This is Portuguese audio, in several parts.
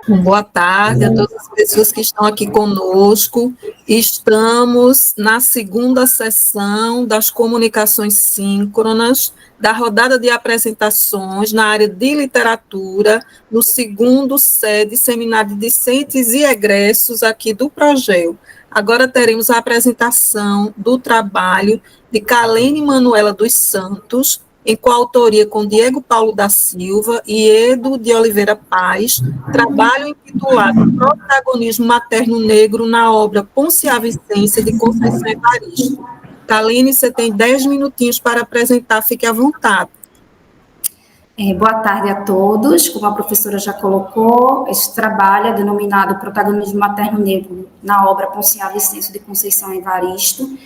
Boa tarde a todas as pessoas que estão aqui conosco. Estamos na segunda sessão das comunicações síncronas, da rodada de apresentações na área de literatura, no segundo SED, Seminário de Discentes e Egressos aqui do Progel. Agora teremos a apresentação do trabalho de Kalene Manuela dos Santos, em coautoria com Diego Paulo da Silva e Edo de Oliveira Paz, trabalho intitulado Protagonismo Materno Negro na obra Poncia Vicência de Conceição Evaristo. Kalene, você tem 10 minutinhos para apresentar, fique à vontade. Boa tarde a todos. Como a professora já colocou, este trabalho é denominado Protagonismo Materno Negro na obra Poncia Vicência de Conceição Evaristo,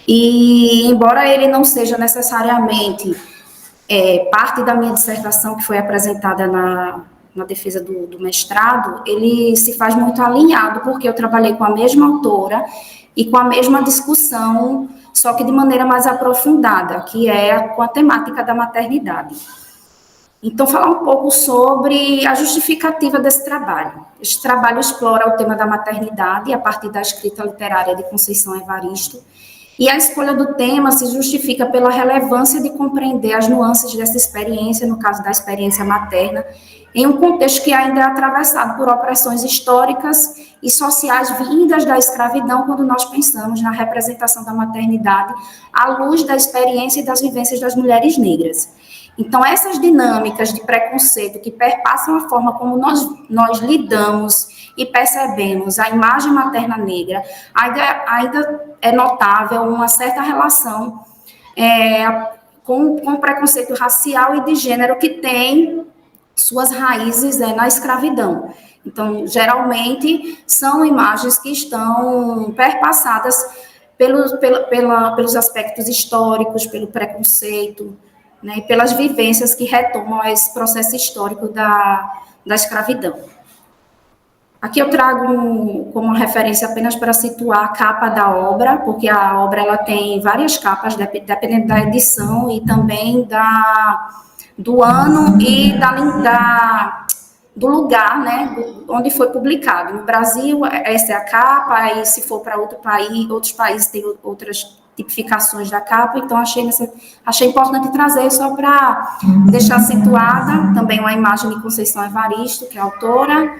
e embora ele não seja necessariamente parte da minha dissertação que foi apresentada na defesa do mestrado, ele se faz muito alinhado, porque eu trabalhei com a mesma autora e com a mesma discussão, só que de maneira mais aprofundada, que é com a temática da maternidade. Então, falar um pouco sobre a justificativa desse trabalho. Este trabalho explora o tema da maternidade a partir da escrita literária de Conceição Evaristo, e a escolha do tema se justifica pela relevância de compreender as nuances dessa experiência, no caso da experiência materna, em um contexto que ainda é atravessado por opressões históricas e sociais vindas da escravidão, quando nós pensamos na representação da maternidade à luz da experiência e das vivências das mulheres negras. Então, essas dinâmicas de preconceito que perpassam a forma como nós lidamos e percebemos a imagem materna negra, ainda é notável uma certa relação com o preconceito racial e de gênero que tem suas raízes na escravidão. Então, geralmente, são imagens que estão perpassadas pelos aspectos históricos, pelo preconceito, né, e pelas vivências que retomam esse processo histórico da escravidão. Aqui eu trago como referência apenas para situar a capa da obra, porque a obra ela tem várias capas, dependendo da edição e também do ano e do lugar, né, onde foi publicado. No Brasil, essa é a capa, e se for para outro país, outros países têm outras tipificações da capa, então achei importante trazer só para deixar situada também uma imagem de Conceição Evaristo, que é a autora,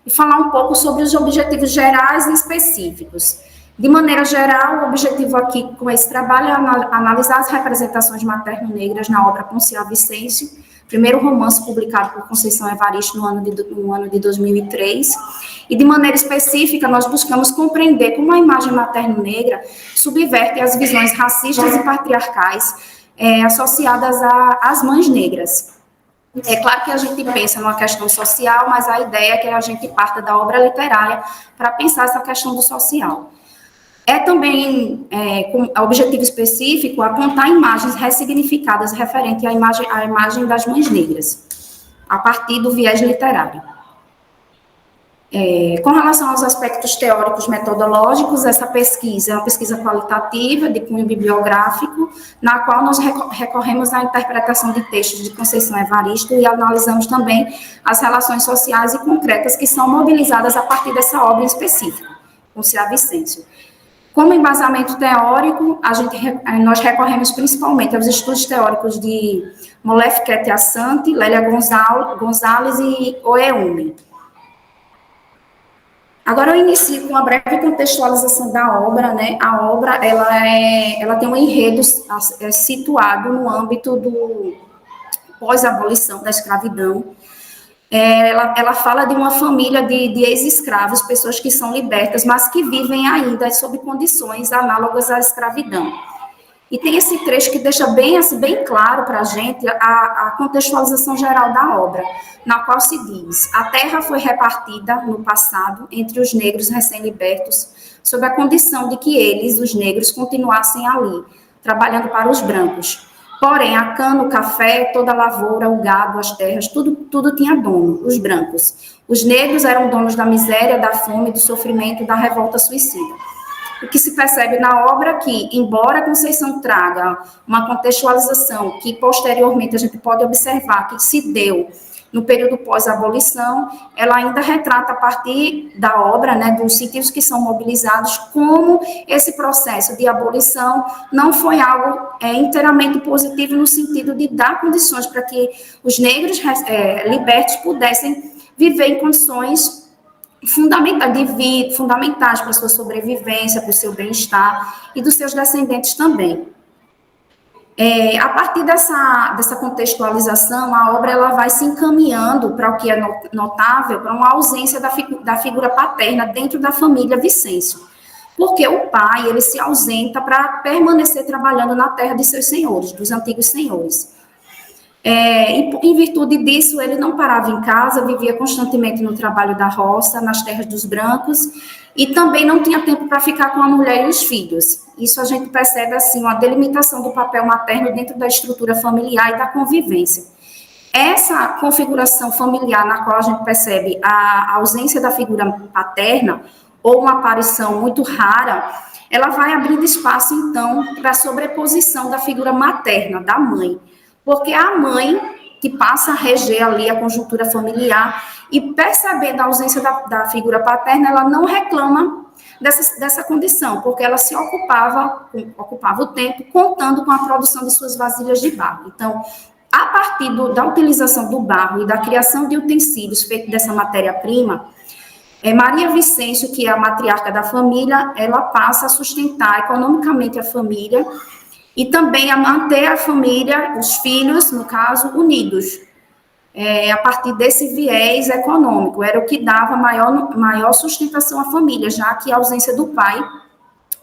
e falar um pouco sobre os objetivos gerais e específicos. De maneira geral, o objetivo aqui com esse trabalho é analisar as representações materno-negras na obra Poncia Vicência, primeiro romance publicado por Conceição Evaristo no ano de 2003, e de maneira específica nós buscamos compreender como a imagem materno-negra subverte as visões racistas e patriarcais associadas às mães negras. É claro que a gente pensa numa questão social, mas a ideia é que a gente parta da obra literária para pensar essa questão do social. É também, com objetivo específico, apontar imagens ressignificadas referente à imagem das mães negras, a partir do viés literário. Com relação aos aspectos teóricos metodológicos, essa pesquisa é uma pesquisa qualitativa, de cunho bibliográfico, na qual nós recorremos à interpretação de textos de Conceição Evaristo e analisamos também as relações sociais e concretas que são mobilizadas a partir dessa obra específica, Poncia Vicência. Como embasamento teórico, nós recorremos principalmente aos estudos teóricos de Molefe Assante, Lélia Gonzalez e Oeume. Agora eu inicio com uma breve contextualização da obra, né? A obra, ela tem um enredo situado no âmbito do pós-abolição da escravidão. Ela fala de uma família de ex-escravos, pessoas que são libertas, mas que vivem ainda sob condições análogas à escravidão. E tem esse trecho que deixa bem claro para a gente a contextualização geral da obra, na qual se diz: a terra foi repartida no passado entre os negros recém-libertos, sob a condição de que eles, os negros, continuassem ali, trabalhando para os brancos. Porém, a cana, o café, toda a lavoura, o gado, as terras, tudo tinha dono, os brancos. Os negros eram donos da miséria, da fome, do sofrimento, da revolta suicida. O que se percebe na obra é que, embora a Conceição traga uma contextualização que, posteriormente, a gente pode observar que se deu no período pós-abolição, ela ainda retrata a partir da obra, né, dos sentidos que são mobilizados, como esse processo de abolição não foi algo inteiramente positivo no sentido de dar condições para que os negros libertos pudessem viver em condições fundamentais para a sua sobrevivência, para o seu bem-estar e dos seus descendentes também. A partir dessa contextualização, a obra ela vai se encaminhando para o que é notável, para uma ausência da figura paterna dentro da família Vicêncio, porque o pai ele se ausenta para permanecer trabalhando na terra de seus senhores, dos antigos senhores. E em virtude disso, ele não parava em casa, vivia constantemente no trabalho da roça, nas terras dos brancos, e também não tinha tempo para ficar com a mulher e os filhos. Isso a gente percebe, assim, uma delimitação do papel materno dentro da estrutura familiar e da convivência. Essa configuração familiar na qual a gente percebe a ausência da figura paterna, ou uma aparição muito rara, ela vai abrindo espaço, então, para a sobreposição da figura materna, da mãe. Porque é a mãe que passa a reger ali a conjuntura familiar e, percebendo a ausência da figura paterna, ela não reclama dessa condição, porque ela se ocupava o tempo contando com a produção de suas vasilhas de barro. Então, a partir da utilização do barro e da criação de utensílios feitos dessa matéria-prima, Maria Vicêncio, que é a matriarca da família, ela passa a sustentar economicamente a família e também a manter a família, os filhos, no caso, unidos, a partir desse viés econômico. Era o que dava maior sustentação à família, já que a ausência do pai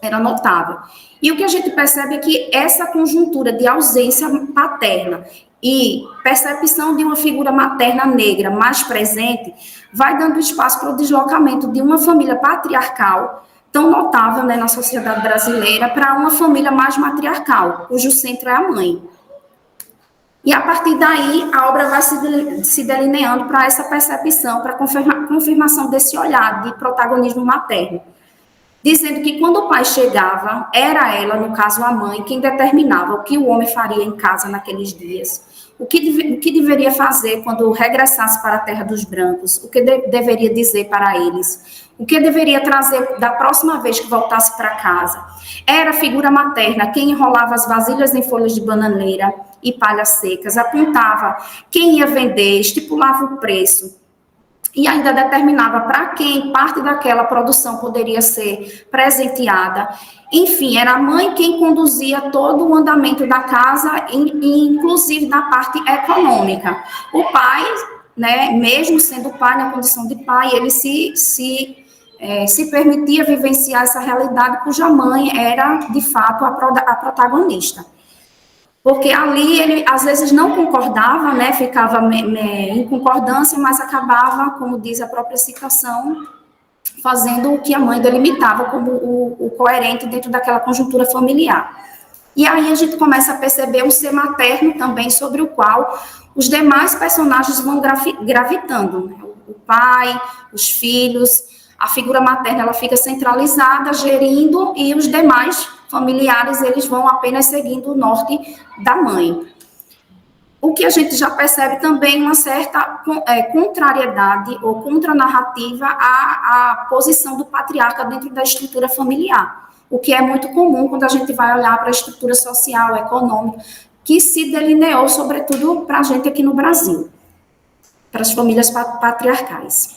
era notável. E o que a gente percebe é que essa conjuntura de ausência paterna e percepção de uma figura materna negra mais presente vai dando espaço para o deslocamento de uma família patriarcal tão notável, né, na sociedade brasileira, para uma família mais matriarcal, cujo centro é a mãe. E, a partir daí, a obra vai se delineando para essa percepção, para a confirmação desse olhar de protagonismo materno, dizendo que quando o pai chegava, era ela, no caso a mãe, quem determinava o que o homem faria em casa naqueles dias, o que deveria fazer quando regressasse para a terra dos brancos, o que deveria dizer para eles, o que deveria trazer da próxima vez que voltasse para casa. Era a figura materna quem enrolava as vasilhas em folhas de bananeira e palhas secas, apontava quem ia vender, estipulava o preço e ainda determinava para quem parte daquela produção poderia ser presenteada. Enfim, era a mãe quem conduzia todo o andamento da casa, inclusive da parte econômica. O pai, né, mesmo sendo pai na condição de pai, ele se permitia vivenciar essa realidade cuja mãe era, de fato, a protagonista. Porque ali ele, às vezes, não concordava, né, ficava em concordância, mas acabava, como diz a própria citação, fazendo o que a mãe delimitava como o coerente dentro daquela conjuntura familiar. E aí a gente começa a perceber um ser materno também, sobre o qual os demais personagens vão gravitando, né? O pai, os filhos, a figura materna ela fica centralizada, gerindo, e os demais familiares eles vão apenas seguindo o norte da mãe. O que a gente já percebe também uma certa contrariedade ou contranarrativa à posição do patriarca dentro da estrutura familiar, o que é muito comum quando a gente vai olhar para a estrutura social, econômica, que se delineou, sobretudo, para a gente aqui no Brasil, para as famílias patriarcais.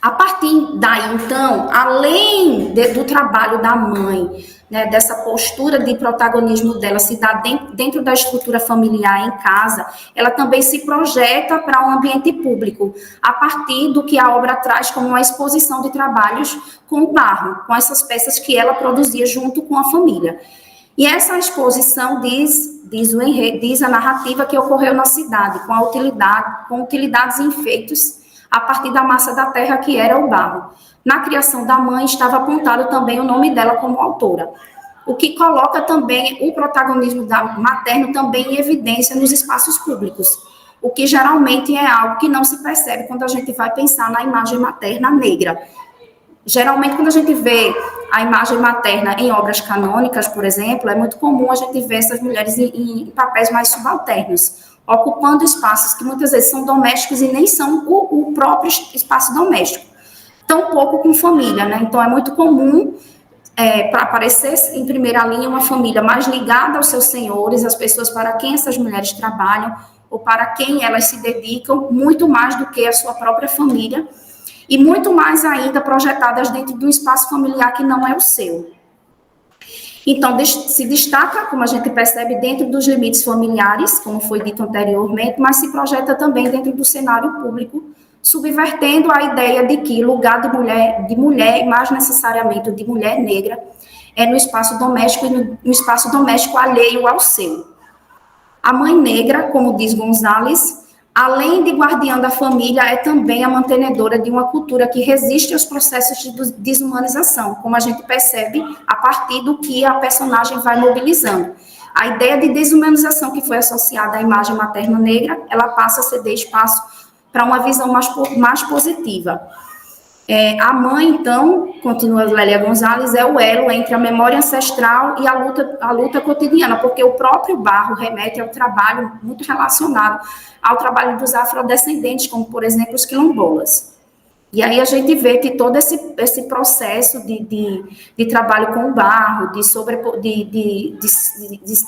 A partir daí, então, além do trabalho da mãe, né, dessa postura de protagonismo dela se dá dentro da estrutura familiar em casa, ela também se projeta para um ambiente público, a partir do que a obra traz como uma exposição de trabalhos com o barro, com essas peças que ela produzia junto com a família. E essa exposição diz a narrativa que ocorreu na cidade, com utilidades e enfeites a partir da massa da terra que era o barro. Na criação da mãe estava apontado também o nome dela como autora, o que coloca também o protagonismo materno também em evidência nos espaços públicos, o que geralmente é algo que não se percebe quando a gente vai pensar na imagem materna negra. Geralmente, quando a gente vê a imagem materna em obras canônicas, por exemplo, é muito comum a gente ver essas mulheres em papéis mais subalternos, ocupando espaços que muitas vezes são domésticos e nem são o próprio espaço doméstico, tampouco com família, né? Então, é muito comum para aparecer em primeira linha uma família mais ligada aos seus senhores, as pessoas para quem essas mulheres trabalham, ou para quem elas se dedicam, muito mais do que a sua própria família, e muito mais ainda projetadas dentro de um espaço familiar que não é o seu. Então, se destaca, como a gente percebe, dentro dos limites familiares, como foi dito anteriormente, mas se projeta também dentro do cenário público, subvertendo a ideia de que lugar de mulher e mais necessariamente de mulher negra, é no espaço doméstico e no espaço doméstico alheio ao seu. A mãe negra, como diz Gonzalez, além de guardiã da família, é também a mantenedora de uma cultura que resiste aos processos de desumanização, como a gente percebe a partir do que a personagem vai mobilizando. A ideia de desumanização que foi associada à imagem materna negra, ela passa a ceder espaço para uma visão mais positiva. A mãe, então, continua Lélia Gonzalez, é o elo entre a memória ancestral e a luta cotidiana, porque o próprio barro remete ao trabalho muito relacionado ao trabalho dos afrodescendentes, como, por exemplo, os quilombolas. E aí a gente vê que todo esse processo de trabalho com o barro, de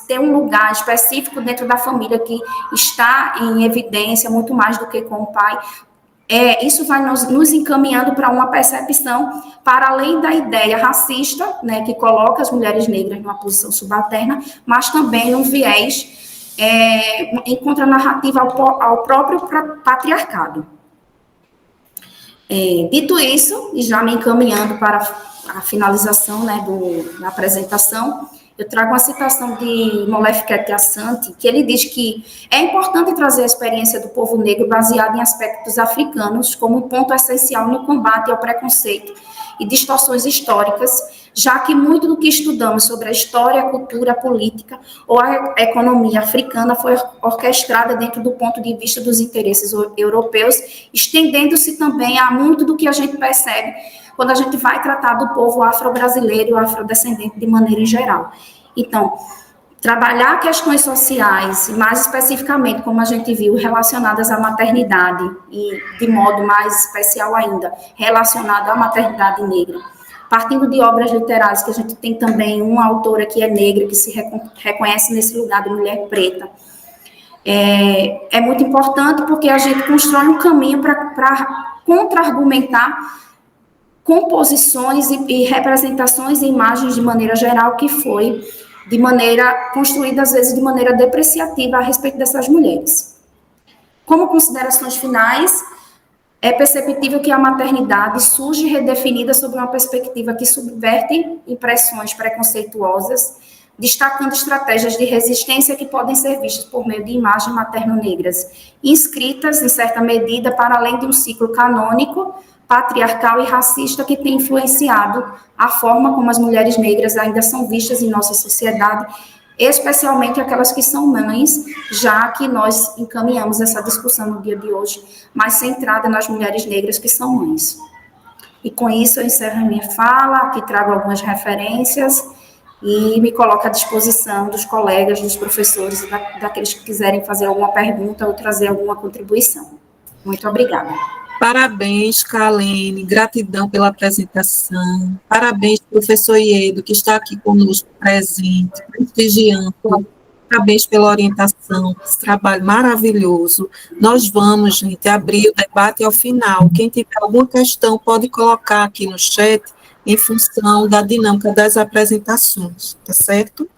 ter um lugar específico dentro da família que está em evidência muito mais do que com o pai, isso vai nos encaminhando para uma percepção, para além da ideia racista, né, que coloca as mulheres negras numa posição subalterna, mas também um viés em contranarrativa ao próprio patriarcado. Dito isso, e já me encaminhando para a finalização, né, da apresentação, eu trago uma citação de Molefe Assanti, que ele diz que é importante trazer a experiência do povo negro baseada em aspectos africanos como um ponto essencial no combate ao preconceito e distorções históricas, já que muito do que estudamos sobre a história, a cultura, a política ou a economia africana foi orquestrada dentro do ponto de vista dos interesses europeus, estendendo-se também a muito do que a gente percebe quando a gente vai tratar do povo afro-brasileiro e o afrodescendente de maneira em geral. Então, trabalhar questões sociais, e mais especificamente, como a gente viu, relacionadas à maternidade, e de modo mais especial ainda, relacionado à maternidade negra, partindo de obras literárias, que a gente tem também uma autora que é negra, que se reconhece nesse lugar de mulher preta, é muito importante porque a gente constrói um caminho para contra-argumentar composições e representações e imagens de maneira geral que foi de maneira construída, às vezes, de maneira depreciativa a respeito dessas mulheres. Como considerações finais, é perceptível que a maternidade surge redefinida sob uma perspectiva que subverte impressões preconceituosas, destacando estratégias de resistência que podem ser vistas por meio de imagens materno-negras, inscritas, em certa medida, para além de um ciclo canônico, patriarcal e racista que tem influenciado a forma como as mulheres negras ainda são vistas em nossa sociedade, especialmente aquelas que são mães, já que nós encaminhamos essa discussão no dia de hoje, mais centrada nas mulheres negras que são mães. E com isso eu encerro a minha fala, aqui trago algumas referências e me coloco à disposição dos colegas, dos professores e daqueles que quiserem fazer alguma pergunta ou trazer alguma contribuição. Muito obrigada. Parabéns, Kalene, gratidão pela apresentação. Parabéns, professor Iedo, que está aqui conosco presente, prestigiando. Parabéns pela orientação, esse trabalho maravilhoso. Nós vamos, gente, abrir o debate ao final. Quem tiver alguma questão pode colocar aqui no chat em função da dinâmica das apresentações, tá certo?